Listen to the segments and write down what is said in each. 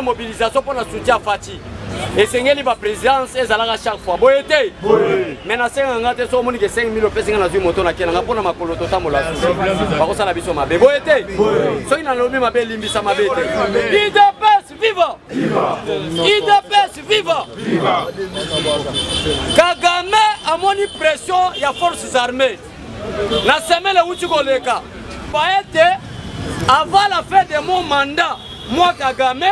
mobilisation pour la soutien Fati. Et c'est une présidence et ça chaque fois. Bon été. Mais na 5 ans te so moni que 5000 pesa na zui moto na kena pour na makolo tota mola. Ba ko sala biso mabe. Bon été. So ina lobi mabe limbisa mabe te. IDPS viva. IDPS viva. Kagame a moni pression ya forces armées. La semaine où tu koleka. Ba été avant la fin de mon mandat, moi Kagame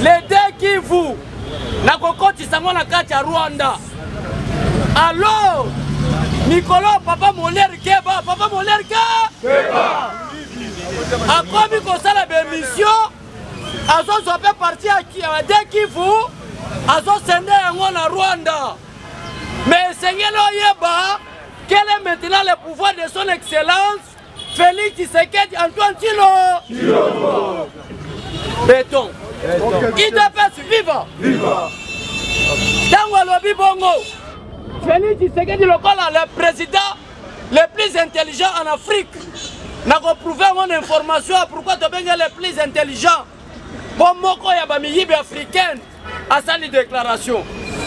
les deux qui vous na kokoti sango na kati ya Rwanda. Alors Mikolo papa Molière Keba a commis comme ça la mission azo soit parti à deux qui vous azo sende yango na Rwanda. Mais Seigneur Yeba quel est maintenant le pouvoir de son excellence Félix Tshisekedi Antoine Tshilombo. Béton. IDPS viva! Viva! Tango lobi bongo. Félix Tshisekedi lokola le président le plus intelligent en Afrique. N'a pas prouvé mon information pourquoi tu es le plus intelligent. Bon moko ya bamiyibi africaine a sali déclaration.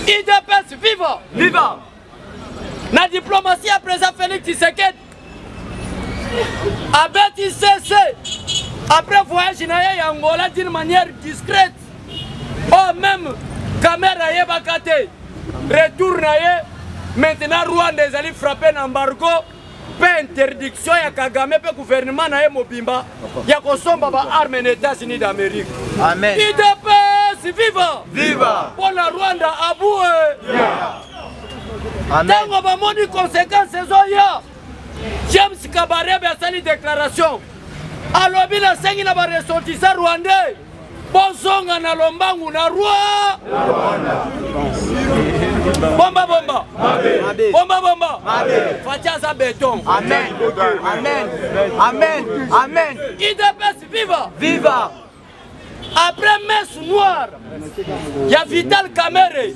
IDPS viva! Viva! Na diplomatie à présent Félix Tshisekedi. Abeti CC. Après voyage en Angola d'une manière discrète. Oh même caméra yé bakate. Retour naye. Maintenant Rwanda est allé frapper l'embargo. Pas interdiction ya Kagame pe gouvernement naye mobimba. Ya kosomba ba armes des États-Unis d'Amérique. Amen. IDPS viva. Viva. Pour la Rwanda aboué. Amen. Tango ba moni conséquences ya. James Kabarebe a sali déclaration. Alobi na sengi na ba ressortissant rwandais. Bozonga na lombangu na Rwanda. Bomba bomba. Bomba bomba. Fatia za béton. Amen. Amen. Amen. Amen. IDPS viva. Viva. Après messe noire, il y a Vital Kamere.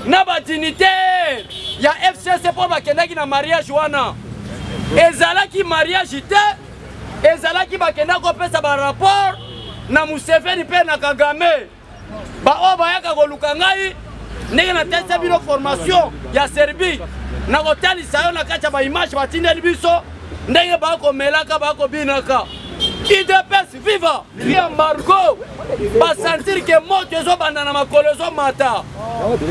Na ba dignitaire. Il y a FCC pour bakendaki na mariage wana. Ezalaki mariage ite. Ezalaki bakenda kopesa ba rapport na Museveni pe na Kagame. Ba oba yaka koluka ngai ndenge na tesa bino formation ya Serbie. Na kotali sayo na kacha ba image batindeli biso ndenge ba ko melaka ba ko binaka. IDPS viva. Via Margot ba sentir que moto ezo banda na makolo zo mata.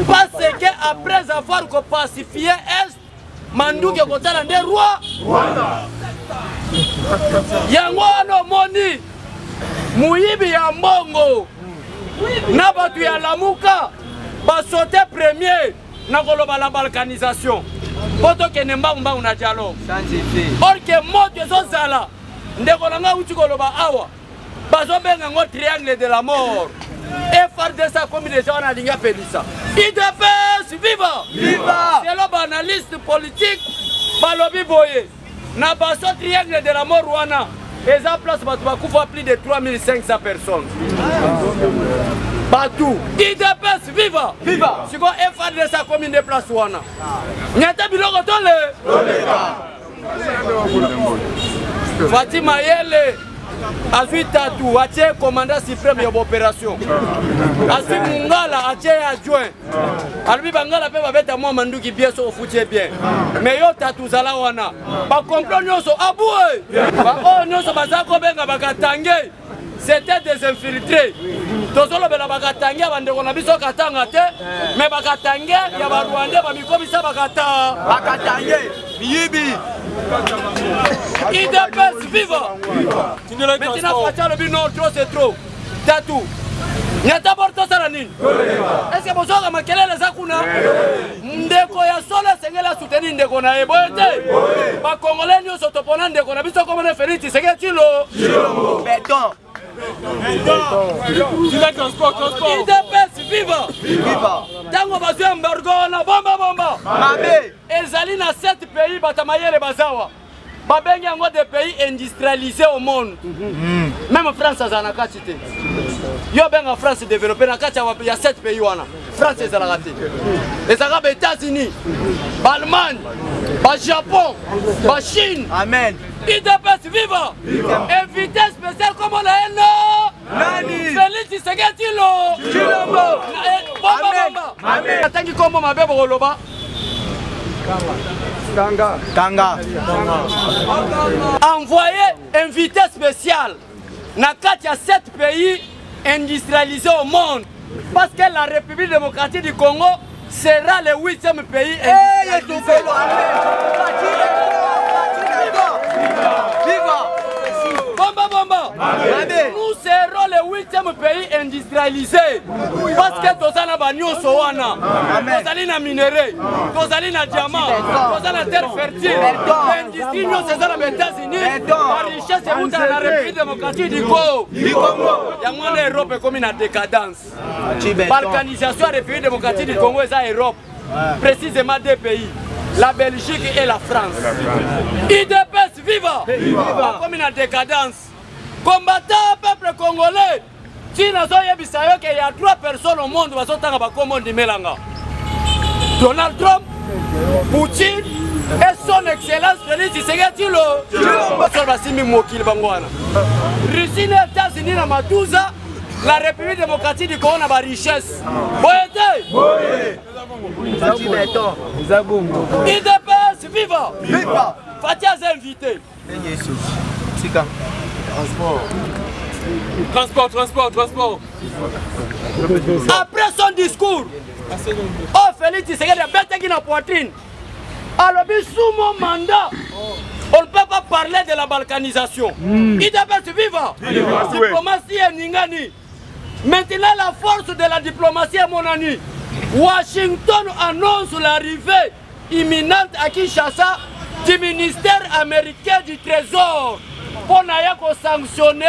Parce que après avoir ko pacifier est manduke kotala nde Rwanda. Yango ano moni muyibi ya mbongo na batu ya Lamuka basote premier na koloba la balkanisation poto ke nemba una dialogue or que moto ezozala ndeko nanga uti koloba awa bazobenga ngo triangle de la mort FRDC comme des gens na linga pelisa IDPS viva viva c'est le analyste politique balobi boye na baso triangle de la mort wana eza place batu bakufa plus de 3500 personnes batu IDPS viva viva siko FRDC commune de place wana nyata biloko tole Fatima Yele azui tatu atie commandant suprême ya opération azui Mungala atie adjoint albi bangala pe babeta mo manduki bien so futie bien mais yo tatu zala wana ba complot nyonso aboué ba o nyonso bazako benga bakatange c'était des infiltrés tozolo bela bakatange bandeko na biso katanga te mais bakatange ya ba Rwanda ba mikomisa bakatange biyibi IDPS viva. Maintenant Fatia le bino trop c'est trop. Tatou. Nyata borto saranine. Est-ce que bozoka makelele za kuna? Ndeko ya solo sengela soutenir ndeko na ebote. Ba congolais nyoso topona ndeko na biso comme na Félix Tshisekedi Tshilombo. Béton. IDPS viva. Viva. Tango bazu embargo na bomba. Mabe. Ezali na 7 pays batamayele bazawa. Babengi yango des pays industrialisés au monde. Même France a na cité. yo benga France développé na kati ya 7 pays wana. France ezalaka te. Ezalaka ba États-Unis, ba Allemagne, ba Japon, ba Chine. Amen. IDPS viva! Invité spécial comme on a Nani! Félix Tshisekedi Tshilombo! Amen! Atangi kombo mabe boloba. Kanga. Envoyé invité spécial na kati ya 7 pays industrialisés au monde parce que la République démocratique du Congo sera le 8e pays industrialisé. Bomba. Nous serons le 8e pays industrialisé parce que tous les bagnos sont là. Tous les minerais, tous les diamants, tous les terres fertiles. L'industrie, nous sommes aux États-Unis. La richesse est dans la République démocratique du Congo. Il y a moins d'Europe comme une décadence. Balkanisation de la République démocratique du Congo est en Europe. Précisément 2 pays. La Belgique et la France. IDPS viva! Comme une décadence. Combattant peuple congolais. Si nous avons qu'il y a 3 personnes au monde qui sont en Melanga. Donald Trump, Poutine et son excellence Félix Tshisekedi Tshilombo. Russie et les États-Unis na Matouza. La République démocratique du Congo a une richesse. IDPS viva! Fatia est invité. Transport. Après son discours, Félix Tshisekedi a bêté dans la poitrine. Alors, sous mon mandat, on ne peut pas parler de la balkanisation. IDPS viva! Diplomatie et Ningani. Maintenant, la force de la diplomatie est mon ami. Washington annonce l'arrivée imminente à Kinshasa du ministère américain du Trésor pour sanctionner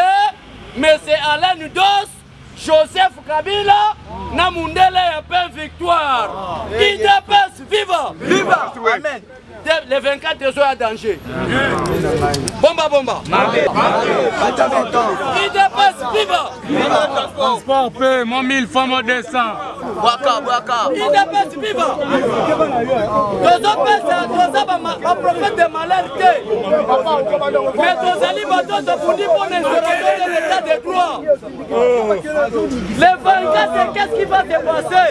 M. Alain Dos, Joseph Kabila, Namundele et Paix Victoire. IDPS viva! Amen. Les 24 trésors à danger. Bomba. IDPS viva! Transport paix, mon 1000 femmes descend. Waka. IDPS viva! Nous prophète de malheur. Mais nous allons pour l'instauration de l'état de droit. Les 24, qu'est-ce qui va se passer?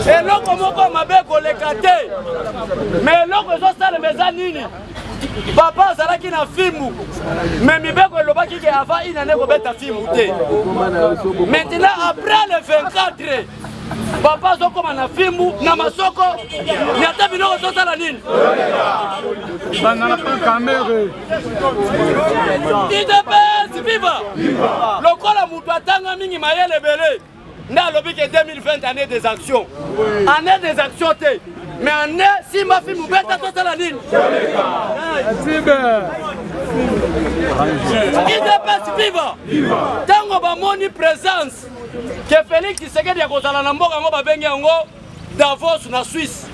Et là, comment on m'a les catés? Mais là, papa azalaki na filmu mais mibeko elobaki ke avant il n'allait pas filmu te. Maintenant après le 24 papa zokoma na filmu na masoko ni ata biloko tosala nini bangala pa kamere IDPS viva lokola mutu atanga mingi mayele ebele nde alobi ke 2020 année des actions te. Mais en est, si ma fille m'oublie, t'as tout la ligne. IDPS viva. Tant qu'on va moni présence, que Félix Tshisekedi a kozala na mboka ngo ba bengi ngo Davos na Suisse.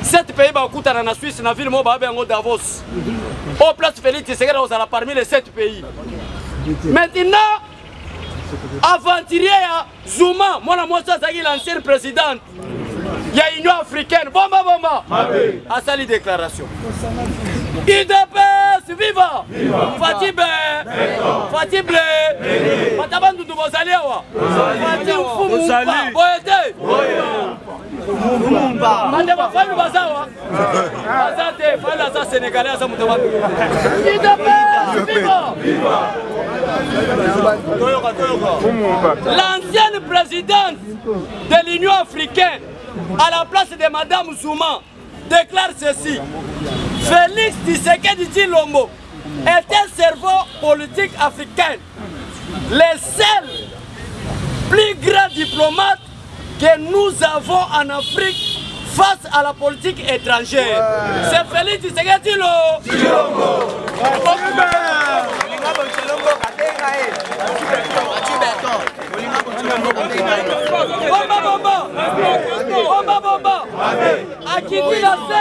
7 pays ba kutana na Suisse na ville mo ba bengi ngo Davos. Au place Félix Tshisekedi kozala parmi les 7 pays. Maintenant, aventurier ya Zuma, moi azaki l'ancienne présidente. Il y a Union africaine, bomba, à sa déclaration. IDPS viva! Fatih Blé, Matabandu Bozaliawa, Fatih Fumumba, Boyete, Mandeba Falu Bazawa, Bazate, Falasa Sénégalais, Asamutabandu. IDPS viva! L'ancienne présidente de l'Union africaine, à la place de Madame Zouma, déclare ceci. Félix Tshisekedi Tshilombo est un cerveau politique africain, le seul plus grand diplomate que nous avons en Afrique face à la politique étrangère. C'est Félix Tshisekedi Tshilombo. Bomba. À qui dit la C.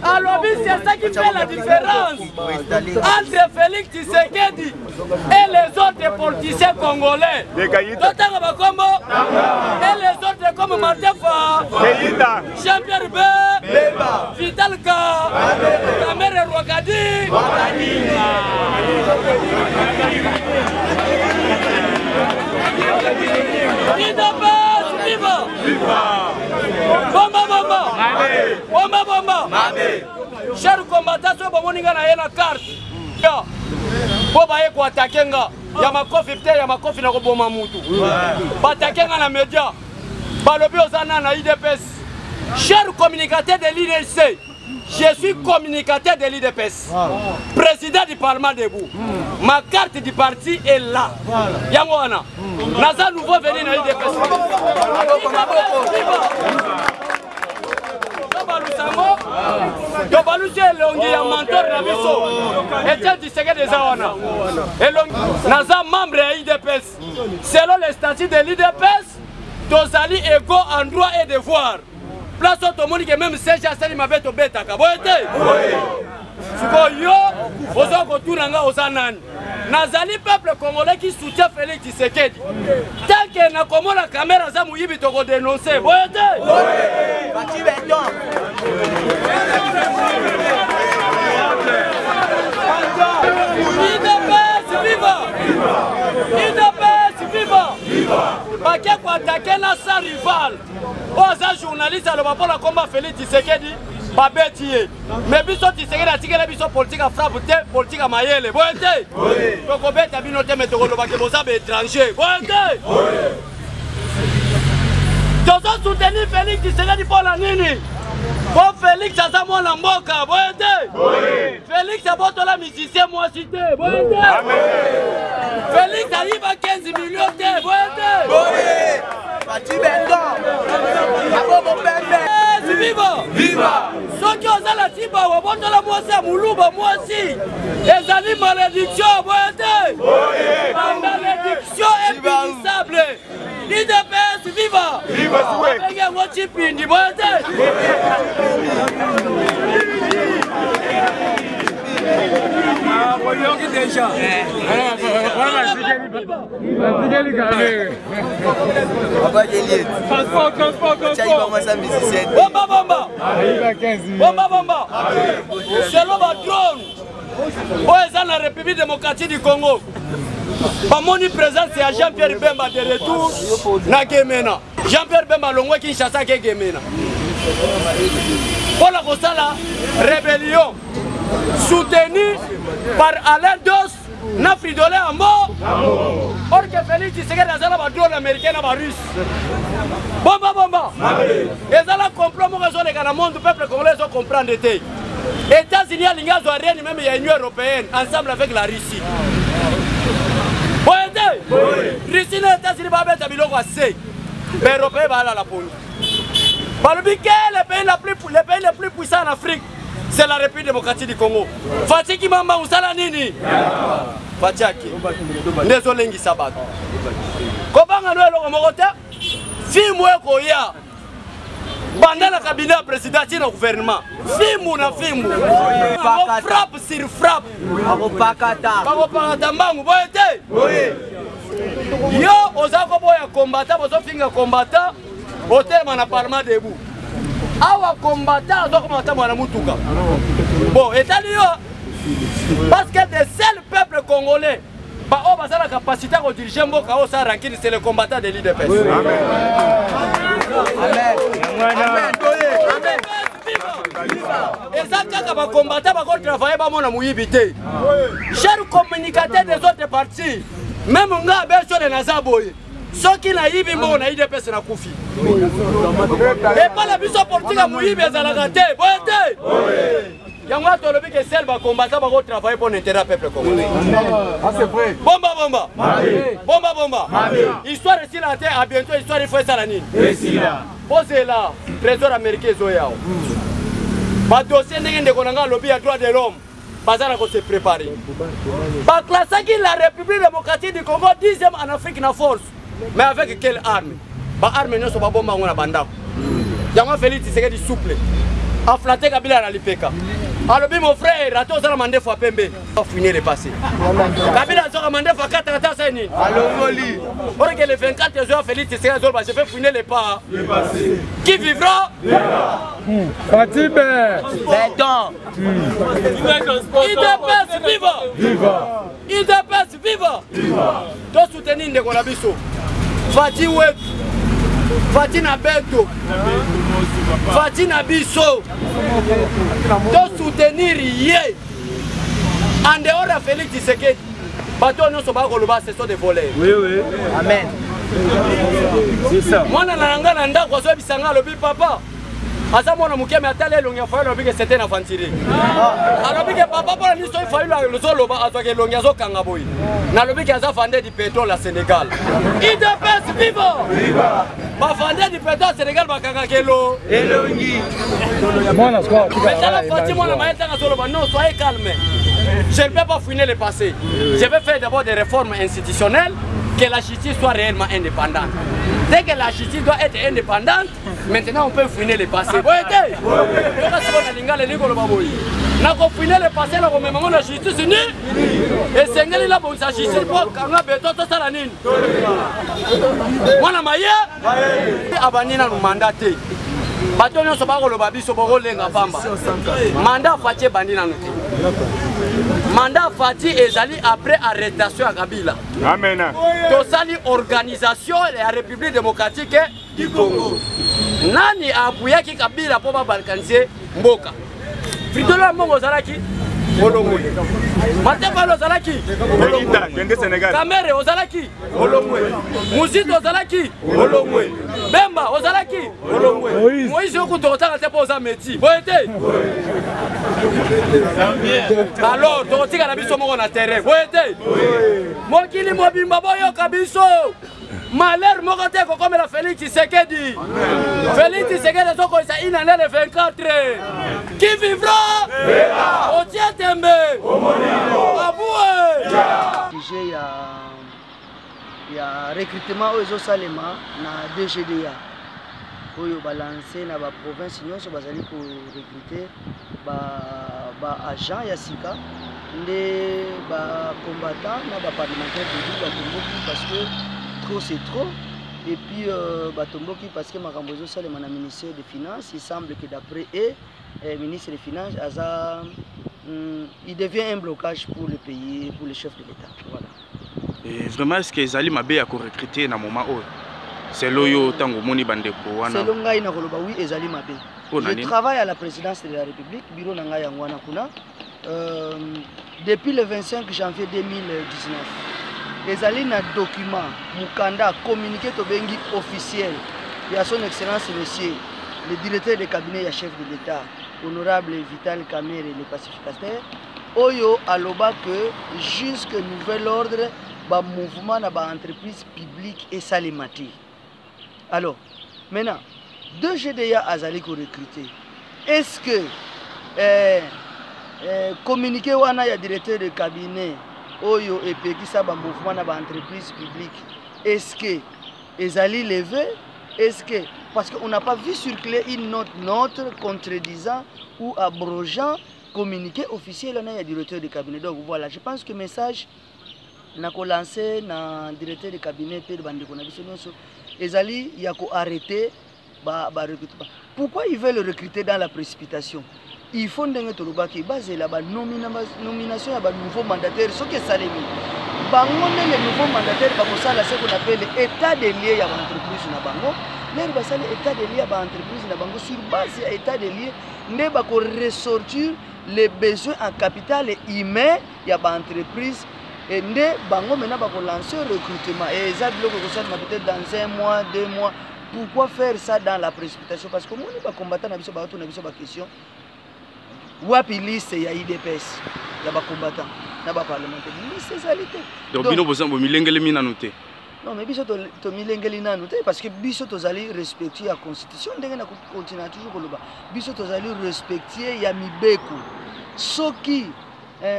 Alors, c'est ça qui fait la différence entre Félix Tshisekedi et les autres politiciens congolais. Et les autres comme Martin Fa, Jean-Pierre Bemba, Vital Ka, Kamere Rwakadi. Bomba. Cher combattant, so bamoninga na yena carte. Po baye ko attaquenga. Ya makofi te ya makofi na ko boma mutu. Ba attaquenga na média. Ba lobi ozana na IDPS. Cher communicateur de l'IDC. Je suis communicateur de l'IDPS. Président du Parlement debout. Ma carte du parti est là. Yangoana. Naza nouveau venu na IDPS. Tobalusi elongi ya mentor na biso Etienne Tshisekedi Zawana naza membre ya IDPS selon les statuts de l'IDPS tozali égaux en droit et devoir place otomoni que même siège asali mabe tobetaka boyete sikoyo oza kotuna nga oza nani nazali peuple congolais qui soutient Félix Tshisekedi tant que na komona caméra za muyibi toko dénoncer boyete Baké ko attaquer na sa rival. Oza journaliste aloba pour la combat Félix Tshisekedi babetier. Mais biso Tshisekedi atikela biso politique a frappe te politique a mayele. Boyete. Toko beta bino te metoko loba ke boza be étranger. Boyete. Tozo soutenir Félix Tshisekedi pour la nini. Bon Félix aza mwana mboka. Boyete. Félix abotola musicien moi cité. Boyete. Félix arrive à 15 millions de boyete. Viva! Ceux qui osent la tiba, ou bon la moitié à Moulouba, moi aussi. Les animaux malédiction, boyete. Malédiction impérissable. IDPS, viva! Viva! déjà. Bomba. Selon ma drone, dans la République démocratique du Congo, mon présence c'est Jean-Pierre Bemba de retour na Gemena. Jean-Pierre Bemba longwe Kinshasa ke Gemena. Pour la Kosala, rébellion soutenue par Alain Dos, na fridolé en mort. Or que Félix Tshisekedi a la drone américaine à russe. Bomba. Et ça la complot mon raison les gars monde peuple congolais sont comprendre été. États-Unis a l'ingaz rien même il y a l'Union européenne ensemble avec la Russie. Russie les États-Unis va mettre biloko assez. Mais Européens va aller la police. Les pays les plus puissants en Afrique, c'est la République démocratique du Congo. Fatiki Mamba Usala Nini. Fatiaki. Désolé Ngi Sabato. Kobanga Noël Mokota. Fimwe Koya. Pendant le cabinet présidentiel au gouvernement. Fimu na fimu. Frappe sur frappe. Pakata Mangu. Yo, Ozako Boya combattant, Ozofinga combattant. Au na Parlement debout. Awa combattant, Ozokomata Mwana Mutuka. Bon, et parce que des seuls peuples congolais, la capacité de diriger Mboka, c'est le combattant de l'IDPS. Amen. Et ça, quand on combattant, on travaille pas mon amouibité. Chers communicateurs des autres partis, même on a besoin de Nazaboy. Ceux qui n'ont pas mon IDPS na Koufi. Et pas la mission politique à Mouibé, à la gâté. Yangwa tolobi que seul va combattre va travailler pour l'intérêt du peuple congolais. Ah c'est vrai. Bomba. Histoire ici la terre à bientôt histoire il faut ça la nini. Posez là trésor américain zoyao. Ba dossier ndenge konanga lobby à droit de l'homme. bazala ko se préparer. Ba classaki la République démocratique du Congo 10e en Afrique na force. Mais avec quelle arme? Ba arme nyonso ba bomba ngona bandako. Yango Félix Tshisekedi souple. A flatté Kabila na lipeka. Alors mon frère, rato za mandé fois pembe. On finir le passé. Kabila za mandé fois 4 ans ça ni. Alongoli. Pour que les 24 jours Félix Tshisekedi zo ba je vais finir le pas. Qui vivra? Fatime. Béton. IDPS viva. Viva. IDPS viva. Viva. To soutenir ndeko na biso. Fati wetu. Fati na beto. Fati na biso. De soutenir yé. En dehors de Félix Tshisekedi. Bateau nous sommes pas koloba ce sont des voleurs. Oui, oui. Amen. C'est ça. Moi nanga nanda kwa so bisanga lobi papa. Asa mwana mukeme atale longia fa lobi que c'était na fantiri. Alobi que papa pour ni so fa lo zo loba azoke longia zo kanga boy. Na lobi que aza fande du pétrole à Sénégal. IDPS viva. Viva. Ba fande du pétrole Sénégal ba kanga kelo. Elongi. Mwana squad. Mais la Fatima na maïta na solo non soyez calme. Je ne peux pas finir le passé. Je vais faire d'abord des réformes institutionnelles, que la justice soit réellement indépendante. Dès que la justice doit être indépendante, maintenant on peut finir le passé. Vous voyez? On finir le passé, on met la justice unie. Et c'est là pour la justice pour qu'on a besoin de ça. Moi, je suis abanina nous mandaté. Bato nyonso ba koloba biso boko lenga pamba. Mandat Fati bandina nous. Mandat Fati ezali après arrestation à Kabila. Amen. Tosali organisation de la République démocratique du Congo. Nani apuya ki Kabila pour ba balkaniser mboka. Fridolo Mbongo zalaki Olomwe. Matepa Lozalaki Olomwe. Kamere Ozalaki Olomwe. Muzito Ozalaki Olomwe. Bemba Ozalaki Olomwe. Moïse Okutota te posa meti. Boyete. Alors, totika na biso moko na terrain. Boyete. Mokili mobimba boyo kabiso. Malheur moko te ko comme la Félix Tshisekedi. Félix Tshisekedi soko isa inane le 24. Qui vivra? Otia tembe. Il y a recrutement aux Salema na DGDA. Pour balancer na ba province nyonso bazali ko recruter ba agent ya sika ndé ba combattant na ba parlementaire de ba tomboki parce que trop c'est trop et puis ba tomboki parce que makambo zo Salema na ministère des finances il semble que d'après eux ministre des finances il devient un blocage pour le pays, pour le chef de l'État. Voilà. Et vraiment, est-ce que Ezali Mabé a recruté dans le moment où c'est loyo tango moni bandeko wana? C'est longa ina koloba oui Ezali Mabé. Je travaille à la présidence de la République, bureau nanga yangwana kuna. Depuis le 25 janvier 2019. Ezali na document mukanda communiqué to bengi officiel. Il y a son excellence monsieur le directeur de cabinet et chef de l'État. Honorable Vital Kamerhe et les pacificateurs, Oyo aloba que jusque nouvel ordre, ba mouvement na ba entreprise publique et salimati. Alors, maintenant, deux GDA azali ko recruter. Est-ce que communiqué wana ya directeur de cabinet Oyo et pekisa ba mouvement na ba entreprise publique, est-ce que ezali levé? Est-ce que, parce qu'on n'a pas vu circuler une note contredisant ou abrogeant communiqué officiel à la directeur de cabinet. Donc voilà, je pense que le message n'a qu'à lancer dans le directeur de cabinet de Ezali, il y a qu'à arrêter le recrutement. Pourquoi ils veulent le recruter dans la précipitation? Il faut que basé la nomination de nouveau mandataire, ce qui est salé. Les nouveaux mandataires, ce qu'on appelle l'état des liens à l'entreprise. L'état des liens à l'entreprise, sur base de l'état des liens, nous allons ressortir les besoins en capital humain à l'entreprise. Et nous allons maintenant lancer le recrutement. Et ça, peut-être dans 1 mois, 2 mois. Pourquoi faire ça dans la précipitation? Parce que nous sommes combattants, nous avons question. Wapi liste ya IDPS ya ba combattant na ba parlementaire liste salité donc bino bozambo milengeli mina noté non mais biso to milengeli na noté parce que biso tozali respecter la constitution ndenge na continuer toujours koloba biso tozali respecter ya mibeko soki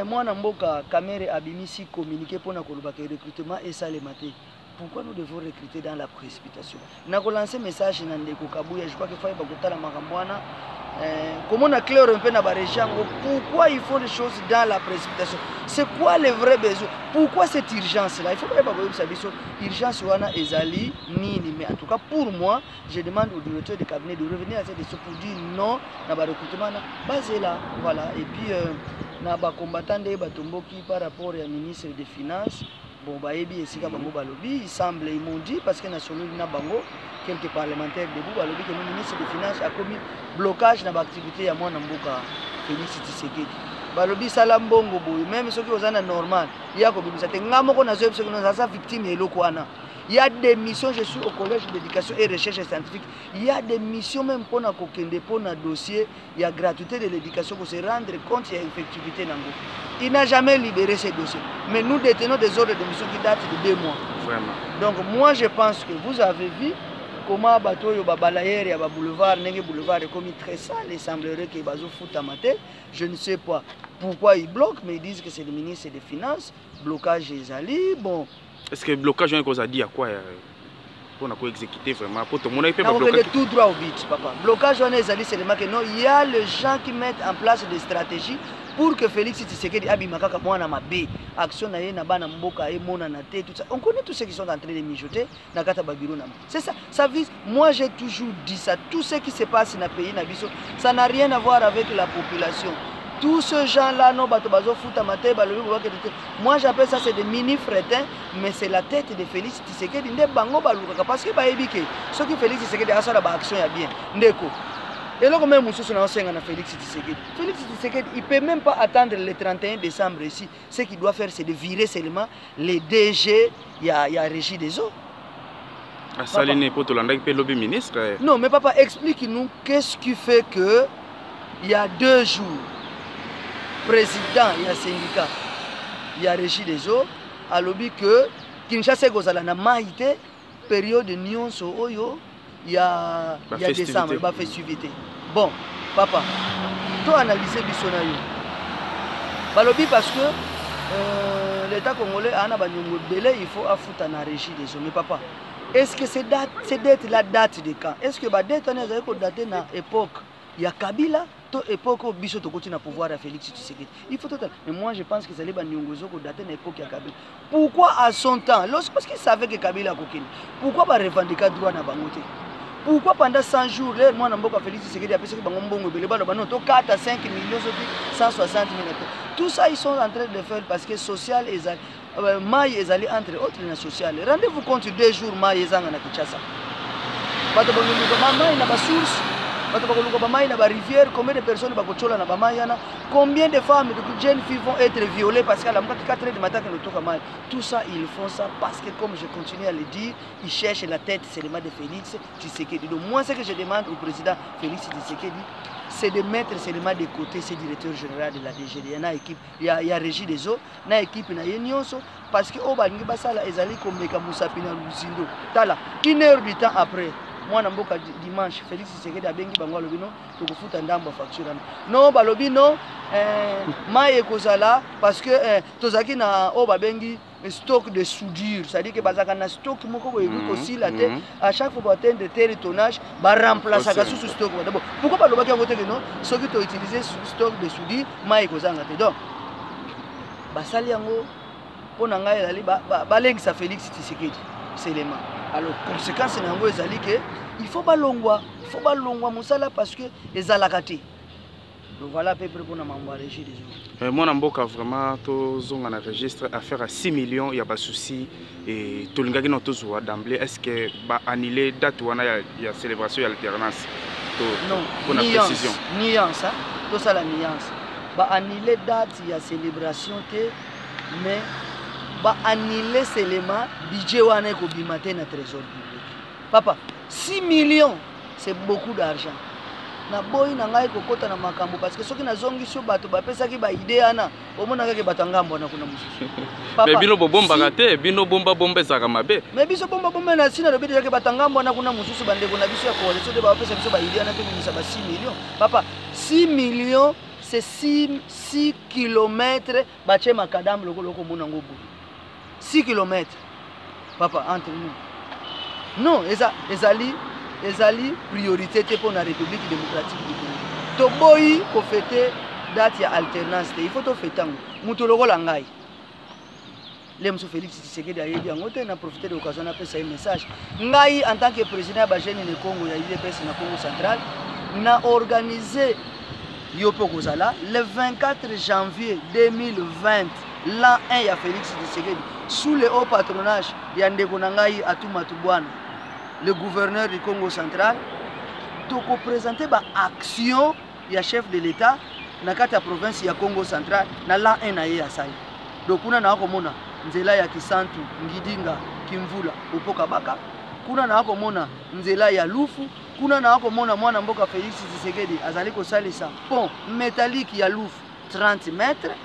Mwana mboka Kamere abimisi communiqué pour na koloba que recrutement et ça les maté. Pourquoi nous devons recruter dans la précipitation? N'a lancé message na ndeko Kabuya, je crois qu'il faut pas kotala makambwana. Comment on a clair un peu dans la région, pourquoi il faut des choses dans la précipitation? C'est quoi les vrais besoins? Pourquoi cette urgence-là? Il faut pas que l'urgence soit ezali nini. Mais en tout cas, pour moi, je demande au directeur de cabinet de revenir à cette question pour dire non dans le recrutement. Basé là, voilà. Et puis, na ba combattant de Batomboki par rapport au ministre des Finances. Bon, bah, il semble, ils m'ont dit, parce que national na bango, quelques parlementaires debout, balobi que le ministre des Finances a commis blocage dans l'activité à moi Namboka, Félix Tshisekedi. Balobi salam bongo boy, même ceux qui sont normal, il y a comme ça, victime et l'okwana. Il y a des missions, je suis au collège d'éducation et recherche scientifique. Il y a des missions même pour un dossier, il y a gratuité de l'éducation pour se rendre compte qu'il y a effectivité. Il n'a jamais libéré ces dossiers. Mais nous détenons des ordres de mission qui datent de 2 mois. Vraiment. Donc moi je pense que vous avez vu comment Batoyo Babalayer et Boulevard, Nengue Boulevard est commis très sale. Il semblerait qu'il y ait foot à mater. Je ne sais pas pourquoi ils bloquent, mais ils disent que c'est le ministre des Finances. Blocage des alliés. Bon. Est-ce que le blocage, on a dit à quoi pour exécuter vraiment? Pour tout le monde, il peut pas bloquer. Tout droit au but, papa. Blocage, on est alliés, c'est le que non. Il y a les gens qui mettent en place des stratégies pour que Félix Tshisekedi abimakaka mwana mabe action na ye na bana mboka et mona na té tout ça. On connaît tous ceux qui sont en train de mijoter na kata babiro na. C'est ça, ça vise. Moi j'ai toujours dit ça. Tout ce qui se passe dans le pays na biso, ça n'a rien à voir avec la population. Tous ces gens-là, non, moi j'appelle ça c'est des mini-frétins, mais c'est la tête de Félix Tshisekedi. Parce que ce qui Félix Tshisekedi a ça, l'action est bien. Et là, même Félix Tshisekedi. Félix Tshisekedi, il ne peut même pas attendre le 31 décembre ici. Ce qu'il doit faire, c'est de virer seulement les DG, il y a Régie des eaux. Non, mais papa, explique-nous qu'est-ce qui fait que il y a 2 jours, président, il y a syndicat, il y a Régie des eaux, à lobby que Kinshasa Gozala na maïté, période de Nyon Oyo, il y a décembre, il va faire suivité. Bon, papa, toi analyser Bissonayo. Balobi parce que l'État congolais a un délai, il faut affouter la Régie des eaux. Mais papa, est-ce que c'est la date de quand? Est-ce que la date est datée dans l'époque? Il y a Kabila, l'époque où Bissot continue à pouvoir à Félix Tshisekedi. Il faut total. Mais moi je pense que ça allait être daté dans l'époque de Kabila. Pourquoi à son temps, parce qu'il savait que Kabila a coquine, pourquoi pas revendiquer droit dans Bangote? Pourquoi pendant 100 jours, moi je suis Félix Tshisekedi a pensé que Bangombongo, 4 à 5 millions, 160 000. Tout ça ils sont en train de faire parce que social et Maï est allé entre autres dans social. Rendez-vous compte 2 jours Maï est allé à Kinshasa. Maï n'a pas source. Combien de personnes combien de femmes, de jeunes filles vont être violées parce qu'à la 4h du matin tout ça ils font ça parce que comme je continue à le dire, ils cherchent la tête seulement de Félix Tshisekedi. Donc moi ce que je demande au président Félix Tshisekedi, c'est de mettre seulement de côté ce directeur général de la DGD. Il y a Régie des eaux, il y a équipe parce que au Balingi Basala ezali komeka Musapina Luzindo. Tala 1 heure du temps après. Moi namboka dimanche Félix Tshisekedi abengi bango lobino to kufuta ndambo facture non balobi non maye kozala parce que tozaki na o babengi stock de soudure, c'est-à-dire que bazaka na stock moko boye aussi la tête à chaque fois pour atteindre tel tonnage ba remplacer ka sous stock d'abord pourquoi balobaki yango te non ceux qui ont utilisé stock de soudure maye kozanga te donc basali yango pona ngai ezali balengisa Félix Tshisekedi seulement. Alors conséquence nango ezali que il faut balongwa musala parce que ezalakati. Donc voilà à peu près pour na mamba Régie des eaux. Moi namboka vraiment to zonga na registre affaire à 6 millions, il y a pas souci et to lingaki no to zoa d'emblée est-ce que ba annuler date wana ya célébration ya alternance to non pour la précision nuance tout ça la nuance ba annuler date ya célébration té mais ba annuler seulement budget wana ko bimate na trésor public. Papa, 6 millions c'est beaucoup d'argent. Na boy na ngai kokota na makambo parce que soki na zongi so bato ba pesa ki ba idée ana omona kake batangambo na kuna mususu. Mais bino bomba gate, bino bomba zaka mabe. Mais biso bomba na sina lobi yake batangambo na kuna mususu bande kuna biso ya ko so de ba pesa biso ba idée ana to bisa ba 6 millions. Papa, 6 millions c'est 6 km bache makadam loko mona ngobu 6 km papa entre nous non ezali priorité pour la République démocratique du Congo to boyi ko fêter date ya alternance il faut to fêter mutu lokola ngai Lemso Félix Tshisekedi a yebi yango te na profiter de l'occasion na pesa un message ngai en tant que président ba jeune ne Congo ya UDPS na Congo central na organisé Yopo Kozala le 24 janvier 2020 l'an 1 ya Félix Tshisekedi sous le haut patronage ya ndeko na ngai Atuma Tubwana le gouverneur du Congo central toko présenter ba action ya chef de l'état na kati ya province ya Congo central na l'an 1 na ye ya sali donc kuna na komona nzela ya Kisantu Ngidinga Kimvula Upoka Baka kuna na komona nzela ya Lufu kuna na komona mwana mboka Félix Tshisekedi azali ko salisa pont métallique ya Lufu 30 mètres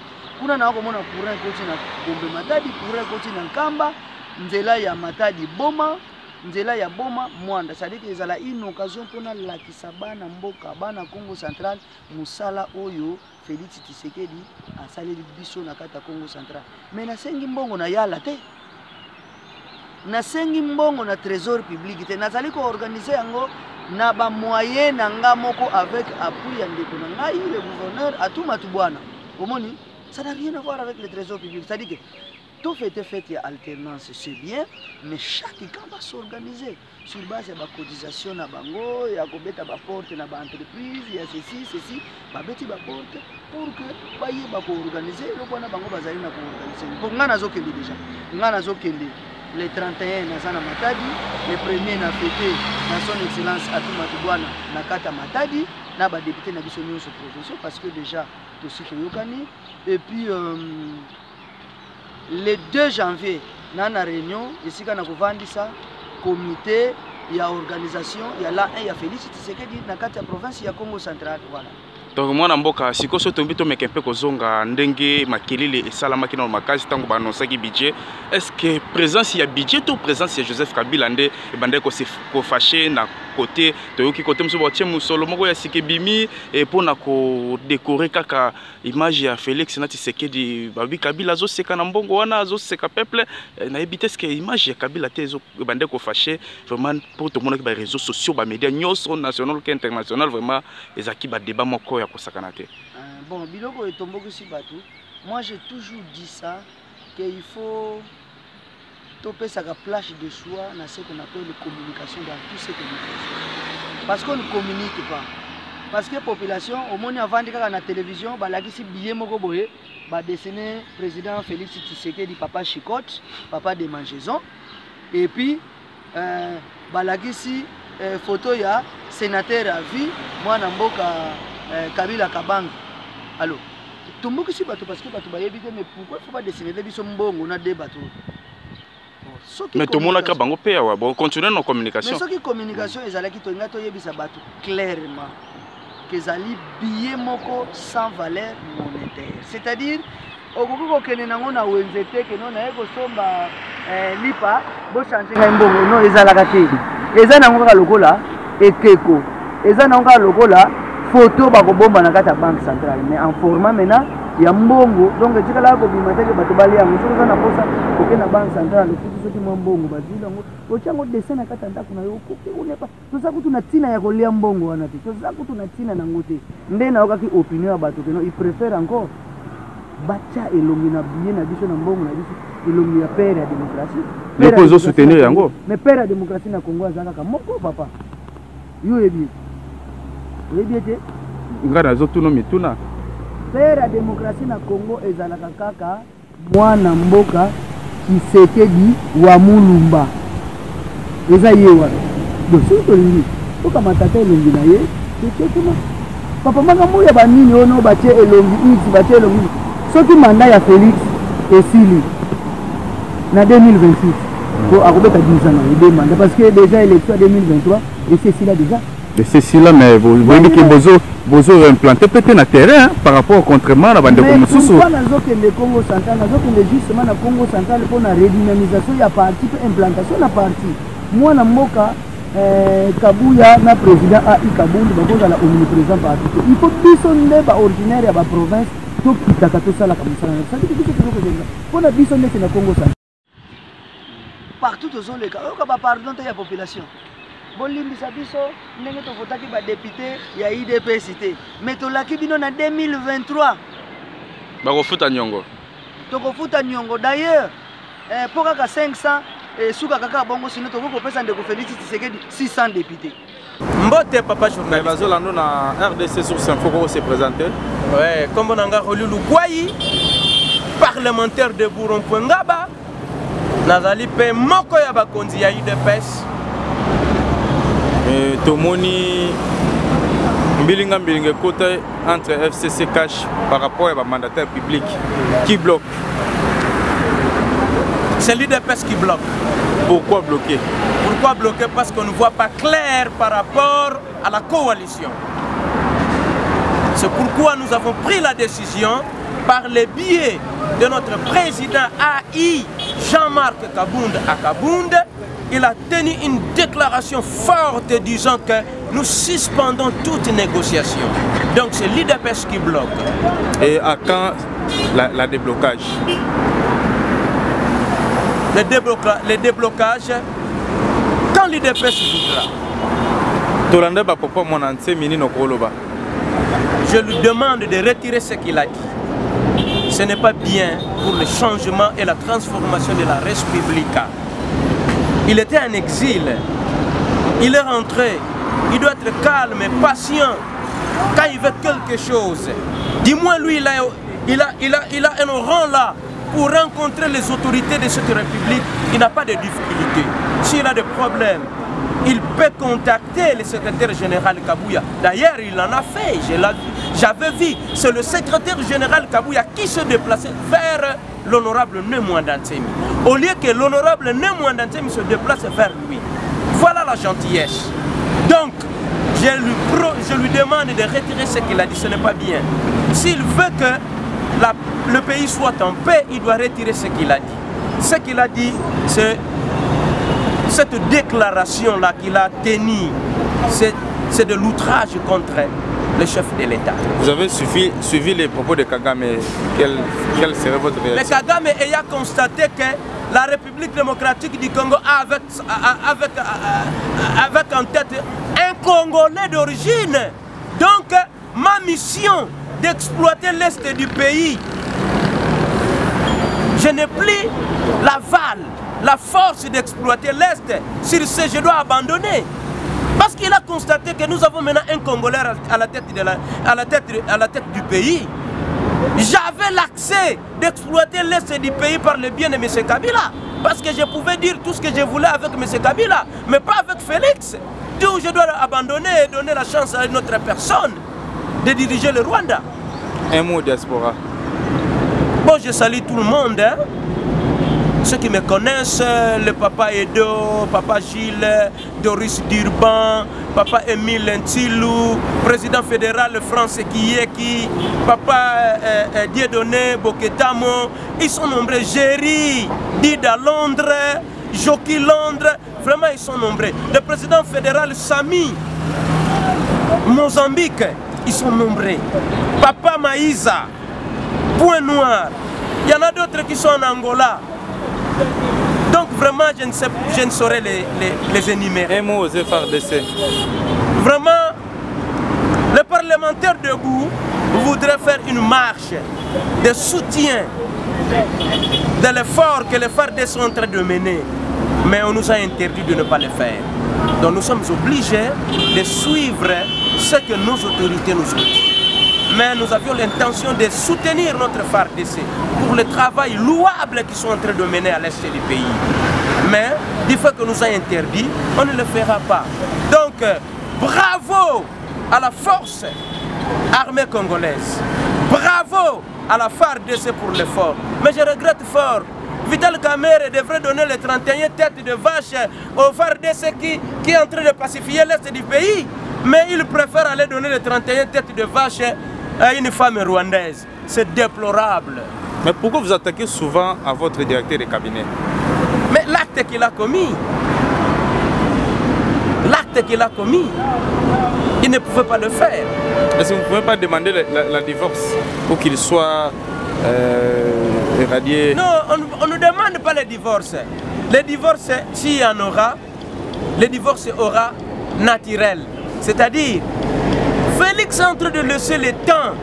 kuna na komona courant koti na Gombe Matadi courant koti na Nkamba nzela ya Matadi Boma nzela ya Boma Mwanda c'est-à-dire que ezala une occasion pona lakisa bana mboka bana Congo central musala oyo Félix Tshisekedi asali biso na kata Congo central mais na sengi mbongo na yala te na sengi mbongo na trésor public te nazali ko organiser yango na ba moyen na nga moko avec appui ya ndeko na ngai le gouverneur Atuma Tubwana omoni ça n'a rien à voir avec le trésor public c'est-à-dire que tout fait et alternance, c'est bien, mais chaque camp va s'organiser sur base de la cotisation na bango, il y a des porte na entreprise, il y a ceci, ba beti ba porte pour que ba yé ba organiser, le bona bango bazali na organiser. Pour ngana zo kende déjà. Ngana zo kende le 31 na sana Matadi, le premier na fêté na son excellence Atuma Tubwana na kata Matadi, na ba député na biso nyonso provincial parce que déjà to siki yokani et puis le 2 janvier, dans la réunion, ici, on a ça comité, il y a organisation, il y a là, il y a Félix Tshisekedi, dans la province, il y a Congo central. Voilà. Donc, moi, je suis un peu de ndenge makelele et salamaki dans ma case, tant que annonce qui budget. Est-ce que présence il y a budget ou présence il y a Joseph Kabila ndé et bandé ko se fâché na côté de qui côté monsieur Botier Musolo moko ya sikebimi et pour na ko décorer kaka image ya Félix Tshisekedi babi Kabila zo seka na mbongo wana zo seka peuple na ebité ce que image ya Kabila te zo bandé ko fâché vraiment pour tout le monde qui ba réseaux sociaux ba médias nyonso national que international vraiment ezaki ba débat moko ya ko sakana te. Bon, biloko et tomboko si batou. Moi j'ai toujours dit ça qu'il faut toper sa plage de choix dans ce qu'on appelle la communication dans tout ce que nous faisons. Parce qu'on ne communique pas. Parce que la population, au moins avant de la télévision, bah si billet moko boye, bah dessiner président Félix Tshisekedi papa Chicotte, papa de Mangeson, et puis bah si photo ya sénateur à vie, moi namboka Kabila Kabang. Alors, tout le monde ici bateau parce que bateau ba yebite mais pourquoi il faut pas dessiner les biso mbongo na deux bateaux. Mais tout le monde a kabango pe wa bon continuer nos communications. Mais ce qui communication ezala ki to ngato yebisa bateau clairement que zali billet moko sans valeur monétaire. C'est-à-dire okoko kene nango na wenzete que non na eko somba lipa bo changer ngai mbongo non ezala ka te. Eza nango ka lokola ekeko. Eza nango ka lokola photo bako bomba na kata banque centrale mais en format maintenant ya mbongo donc tikala ko bimata ke bato bali yango soka na posa ko na banque centrale futu soki mbongo bazila ngo ochango dessin na kata ndako na yo kuki unepa toza kutu na tina ya kolia mbongo wana te toza kutu na tina na ngote nde na okaki opinion ya bato keno il préfère encore bacha elongi na bien na biso na mbongo na biso elongi ya père ya démocratie mais pozo soutenir yango mais père ya démocratie na Congo azaka ka moko papa yo ebi lebiete ngara zotuno mituna père la démocratie na Congo ezalaka kaka mwana mboka Tshisekedi wa Mulumba eza yewa doso tolingi toka matata elongi na ye tekema papa manga moya banini ono batie elongi iti batie elongi soki mandat ya Félix esili na 2026 ko akobeta 10 ans na mandat parce que déjà élection 2023 et c'est là déjà. Et c'est si là, mais vous voyez que vous implanté peut-être dans le terrain par rapport au contrairement à la bande de Congo. Mais pourquoi dans le Congo central, justement dans le Congo central pour la redynamisation, il y a parti, implantation, il y a parti. Moi, dans Moka, Kabuya na président a Kabundu bakozala omniprésent partout. Il faut biso ndeba originaire ya ba province to kitaka to sala comme ça. Ça dit que c'est trop bien. Pour la biso ndete na Congo ça. Partout aux les cas, on va pardon ta population. Bolimbisa biso ndenge to votaki ba député ya IDP cité. Mais to laki bino na 2023. Bakofuta nyongo. Tokofuta nyongo d'ailleurs pour kaka 500 et souka kaka bongo sinon to ko pesa ndeko Félix Tshisekedi 600 députés. Mbote papa journaliste. Bazolando na RDC sur Info pour se présenter. Ouais, comme on a relu Lugwayi, parlementaire de Bourron-Ngaba, nazali pe moko ya bakonzi ya UDPS. Tomoni mbilinga côté entre FCC Cash par rapport à mandataire public qui bloque. C'est l'UDPS qui bloque. Pourquoi bloquer? Pourquoi bloquer? Parce qu'on ne voit pas clair par rapport à la coalition. C'est pourquoi nous avons pris la décision par le biais de notre président AI Jean-Marc Kabund à Kabund. Il a tenu une déclaration forte disant que nous suspendons toute négociation. Donc c'est l'UDPS qui bloque. Et à quand la déblocage? Le déblocage, quand l'UDPS voudra. Je lui demande de retirer ce qu'il a dit. Ce n'est pas bien pour le changement et la transformation de la République. Il était en exil. Il est rentré. Il doit être calme et patient. Quand il veut quelque chose, dis-moi, lui, il a un rang là pour rencontrer les autorités de cette République. Il n'a pas de difficulté. S'il a des problèmes, il peut contacter le secrétaire général Kabuya. D'ailleurs, il en a fait. J'avais vu. C'est le secrétaire général Kabuya qui se déplaçait vers l'honorable Nemouandantemi. Au lieu que l'honorable Nemouandantemi se déplace vers lui. Voilà la gentillesse. Donc, je lui demande de retirer ce qu'il a dit. Ce n'est pas bien. S'il veut que le pays soit en paix, il doit retirer ce qu'il a dit. Ce qu'il a dit, c'est cette déclaration-là qu'il a tenue, c'est de l'outrage contre le chef de l'État. Vous avez suivi les propos de Kagame. Quelle serait votre réaction? Le Kagame ayant constaté que la République démocratique du Congo a avec en tête un Congolais d'origine. Donc, ma mission d'exploiter l'Est du pays, je n'ai plus la force d'exploiter l'Est. Sur ce, je dois abandonner. Parce qu'il a constaté que nous avons maintenant un Congolais à la tête du pays. J'avais l'accès d'exploiter l'Est du pays par le bien de M. Kabila. Parce que je pouvais dire tout ce que je voulais avec M. Kabila, mais pas avec Félix. D'où je dois abandonner et donner la chance à une autre personne de diriger le Rwanda. Un mot diaspora. Bon, je salue tout le monde. Hein. Ceux qui me connaissent, le papa Edo, papa Gilles, Doris Durban, papa Émile Ntilou, président fédéral France Kiyeki, papa Dieudonné Boketamo, ils sont nombreux. Géry, Dida Londres, Joki Londres, vraiment ils sont nombreux. Le président fédéral Sami, Mozambique, ils sont nombreux. Papa Maïsa, Point Noir, il y en a d'autres qui sont en Angola. Donc vraiment, je ne saurais les énumérer. Un mot aux FARDC. Vraiment, le parlementaire debout voudrait faire une marche de soutien de l'effort que les FARDC sont en train de mener. Mais on nous a interdit de ne pas le faire. Donc nous sommes obligés de suivre ce que nos autorités nous ont dit. Mais nous avions l'intention de soutenir notre FARDC pour le travail louable qu'ils sont en train de mener à l'est du pays. Mais du fait que nous a interdit, on ne le fera pas. Donc, bravo à la force armée congolaise. Bravo à la FARDC pour l'effort. Mais je regrette fort. Vital Kamerhe devrait donner les 31 têtes de vache au FARDC qui est en train de pacifier l'est du pays. Mais il préfère aller donner les 31 têtes de vache à une femme rwandaise. C'est déplorable. Mais pourquoi vous attaquez souvent à votre directeur de cabinet? Mais l'acte qu'il a commis, l'acte qu'il a commis. Il ne pouvait pas le faire. Est-ce que vous ne pouvez pas demander la divorce pour qu'il soit éradié? Non, on ne demande pas le divorce. Le divorce, s'il y en aura, le divorce aura naturel. C'est-à-dire, Félix est en train de laisser le temps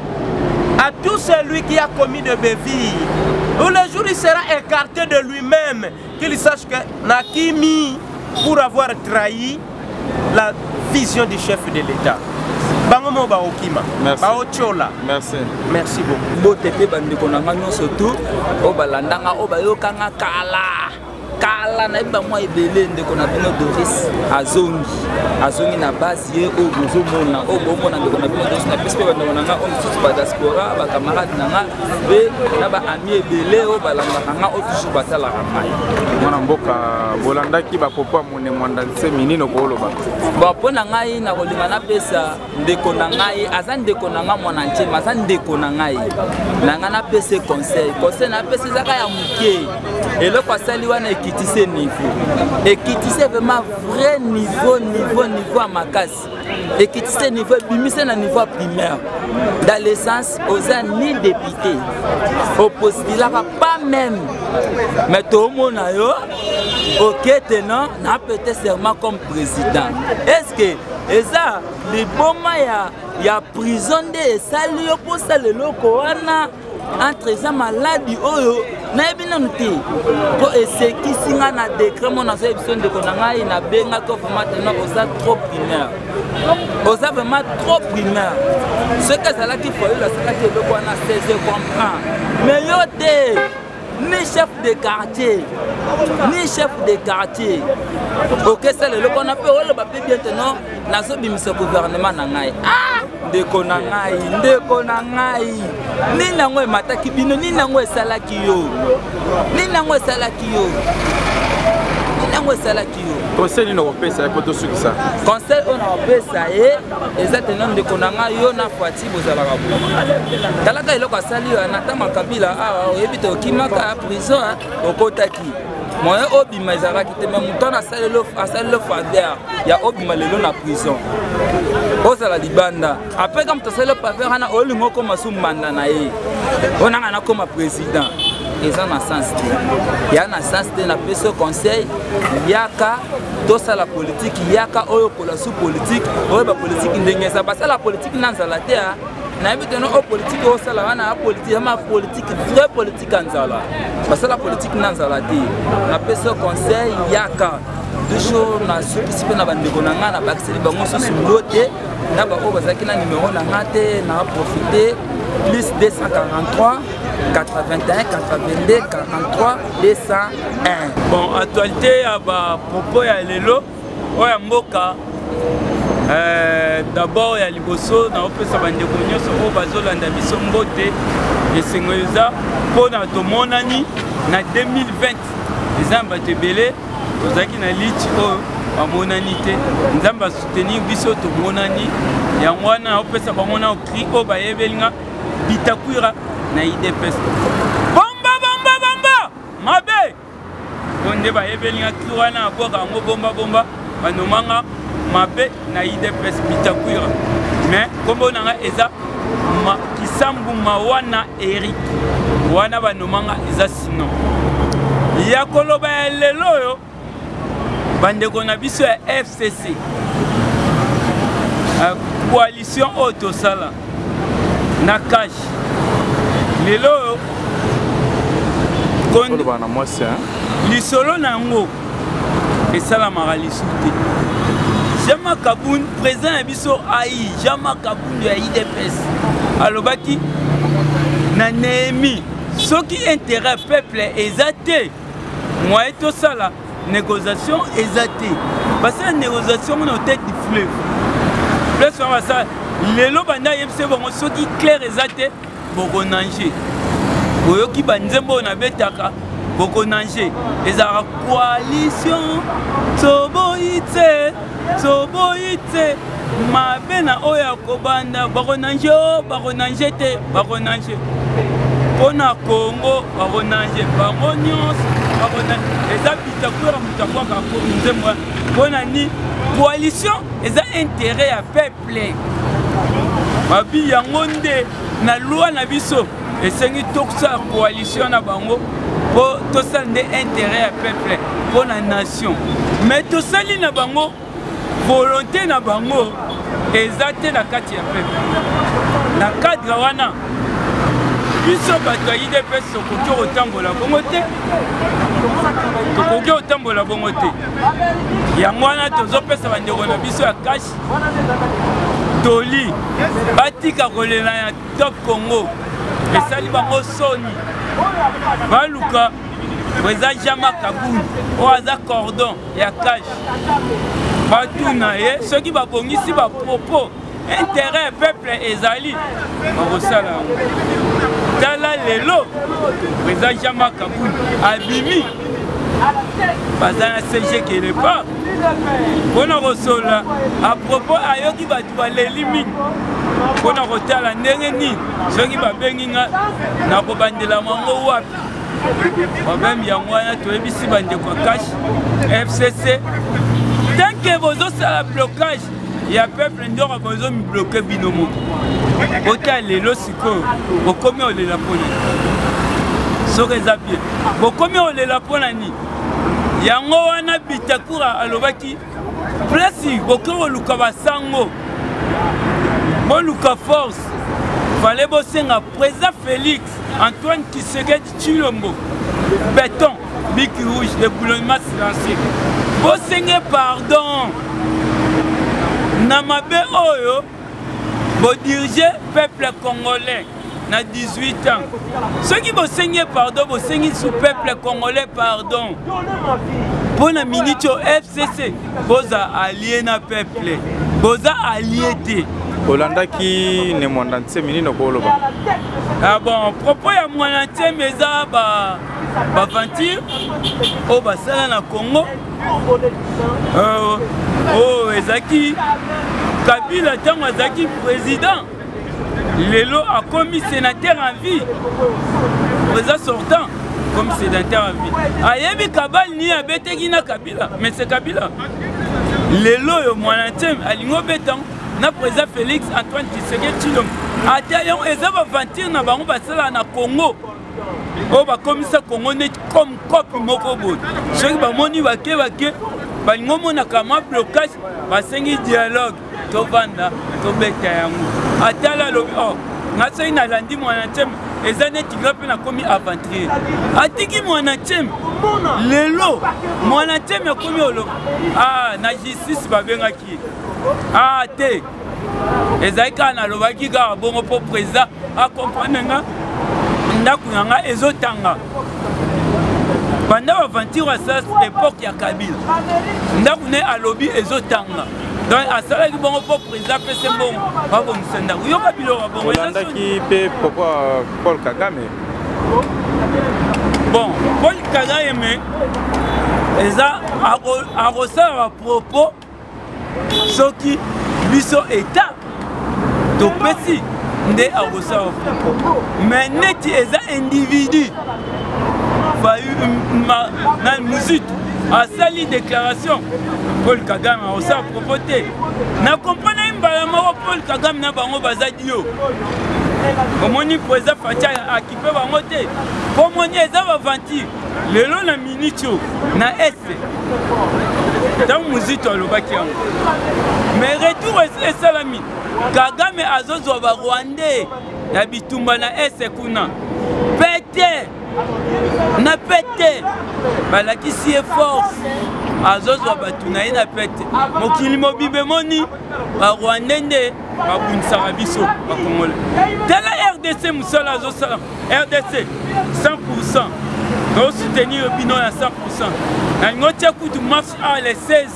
à tout celui qui a commis de béville. Où le jour il sera écarté de lui-même, qu'il sache que Nakimi, pour avoir trahi la vision du chef de l'État. Bangomo Baokima. Merci. Baochola. Merci. Merci beaucoup. Botepe bandeko na nganyo surtout obalandanga obayokanga kala na ba mwa ebele ndeko na bino Doris azongi na base ye o bozomona o bomona ndeko na bino Doris na piste bandeko na nga o misusu ba diaspora ba camarade na nga be na ba ami ebele o balanga nga o toujours batala ramai mwana mboka bolandaki ba popo mone mwanda nse minino koloba ba pona ngai na kolinga na pesa ndeko na ngai aza ndeko na nga mwana nchema aza ndeko na ngai na nga na pesa conseil na pesa zaka ya muke eloko asali wana ekitise niveau ekitise vraiment vrai niveau à makasi ekitise niveau bimise na niveau primaire dans le sens oza ni député oppositila pas même mais tout le monde yo ok tenant na peut-être serment comme président est-ce que eza liboma ya prison de esali yo pour ça le loko wana entre eza maladi oyo nayebi nanu te po esekisi nga na décret mo nazo ebiso ndeko na ngai nabengaki vraiment tena oza trop primaire oza vraiment trop primaire soki ezalaki foyo asalaki eloko wana 16 comprend mais yo te ni chef de quartier ok ça le loko na pe oloba pe bien teno nazobimisa gouvernement na ngai ndeko na ngai nini yango emataki bino nini yango esalaki yo conseil nino kopesa ya poto sukisa conseil on a opesa ye eza teno ndeko na ngai yo na Fati bozalaka bo talaka eloko asali yo na tama kabila awa oyebi te okimaka ya prison okotaki moyen obima ezalaki te me mutana asali lo faveur ya obima lelo na prison ozala libanda après comme tosali lo faveur wana olingo koma sumbanda na ye onanga na koma président eza na sens te ya na sens te na pesa conseil yaka dosa la politique yaka oyo kola sous politique oyo ba politique ndenge ça basa la politique na nzala te na yebi teno o politique o sala wana a politique ma politique vraie politique nzala basa la politique na nzala te na pesa conseil yaka toujours na participer na bandeko na nga na bakiseli bango susu ndote na ba o bazaki na numéro na nga te na profiter plus 243 81 82 43 201. Bon, actualité à propos ya lelo oya mboka d'abord ya liboso na opesa bandeko nyonso oyo bazolanda biso mbote esengo eza mpona tomonani na 2020 eza bato ebele tozalaki na lichi oyo bamonani te nzambe asoutenir biso tomonani yango wana opesa bango na okri oyo bayebelinga bitakwira na IDPS bomba mabe onde bayebelinga kri wana aboka yango bomba banomanga mabe na IDPS bitakwira mais kombo nanga eza kisambu mawana Eric wana banomanga eza sino ya koloba ya lelo oyo bandeko na biso ya FCC coalition oyo tosala na cash lelo oyo lisolo na yango esalamaka lisu te Jama Kaboun, président ya biso AI Jama Kaboun ya IDPS alobaki na Néhémie soki intérêt peuple eza te moyen tosala négociation eza te basala négociation na tête du fleuve plus on va ça lelo banda yebise bongo soki clair eza te bokonange boyoki banzembo na betaka bokonange ezala coalition toboyite mabe na oyo kobanda bakonange te bakonange mpona Congo bakonange bango nyonso eza bitakura mutakwaka nzembo mpona ni coalition eza intérêt ya peuple babi yango nde na loi na biso esengi tokosala coalition na bango mpo tosala nde intérêt ya peuple mpo na nation mais tosali na bango volonté na bango eza te na kati ya peuple na cadre wana biso bato ya idps tokoki kotambola bongo te tokoki kotambola bongo te yango wana tozopesa bandeko na biso ya kashi toli batika kolela ya top congo esali bango soni baluka eza jama kabuni oyo aza cordon ya kashi batuna ye soki babongisi bapropos intérêt peuple ezali bakosala yango tala lelo eza jama kabuni abimi baza na CG quelque part mpona kosola apropos ayoki bato baleli mingi mpona kotala ndenge nini soki babengi nga na kobandela mango wapi babemi yango wana toyebisi bandeko ya kashi FCC tanke bozosala blocage ya peuple ndoko bozomibloke bino moko botala lelo sikoyo bokomi olela mpona soki eza bien bokomi olela mpona nini yango wana bitakura alobaki plasi bokoki koluka basango boluka force fale bosenga président Félix Antoine Tshisekedi Tshilombo béton bic rouge de boulonnement silencieux bosenge pardon na mabe oyo bodirige peuple congolais na 18 ans soki bosengi pardon bosengi sous peuple congolais pardon mpona miniti o FCC boza allié na peuple boza allié te olandaki ne mwanda ntemi nini okoloba ah bon propos ya mwanda ntemi eza baventure oyo basala na Congo oyo ezalaki Kabila ntango azalaki président lelo akomi sénateur en vie président sortant comme sénateur en vie ayebi kabali ni abeteki na Kabila mais c'est Kabila lelo oyo mwana ntemi alingi obetango na président Félix Antoine Tshisekedi Tshilombo ata yango eza baventure na bango basala na Congo oyo bakomisa Congo neti comme kopi moko boye soki bamoni bake balingi omonaka mwa blocage basengi dialogue tovanda tobeta yango atala lobi nga soki nalandi mwana ntemi eza neti nga mpe nakomi aventurier atiki mwana ntemi lelo mwana ntemi akomi oloba na justice babengaki te ezali kaka nalobaki kaka bongo mpo président akomprendre nga ndako yanga ezotanga banda baventure asala époque ya Kabila ndako ne alobi ezotanga donc asalaki bongo mpo président apesi mbongo babongisa ndako yoka biloko bongo olandaki mpe pourquoi Paul Kagame bon Paul Kagame eza akosala bapropos soki biso état topesi nde akosala bapropos mais neti eza individu na muzitu asali déclaration Paul Kagame akosala propos te na comprendre mbala moko Paul Kagame na bango baza dio omoni président Facha akipe bango te mpo moni eza baventure lelo na minitio na este ntango muzitu alobaki yango mais retour esalami Kagame azozwa barwandais na bitumba na este kuna pete na pete balakisi ye force azozwa bato na ye na pete mokili mobimbe moni barwandais nde babunisaka biso bakongole tala RDC mosala azosala RDC 100% osoutenir bino ya 100% nalingo tia kutu marche a le 16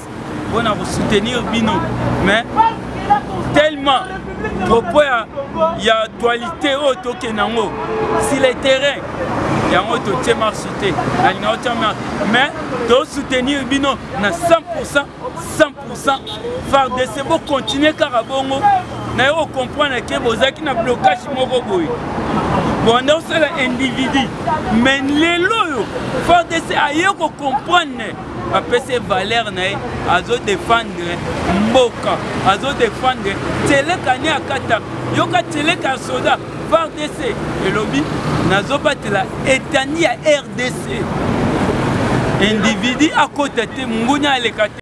mpona kosoutenir bino mais tellement propos ya actualité oyo tokende yango sur le terrain yango totie marche te nalinga otia marche mais tosoutenir bino na 100% FARDC bokontinue kaka bongo naye okomprendre ke bozalaki na blocage moko boye bonda osala individu mais lelo oyo FARDC aye comprendre apese valeur na ye azodefendre mboka azodefendre telekani akata yoka teleka soda FARDC elobi nazobatela etani ya RDC individu akota te mungunya aleka te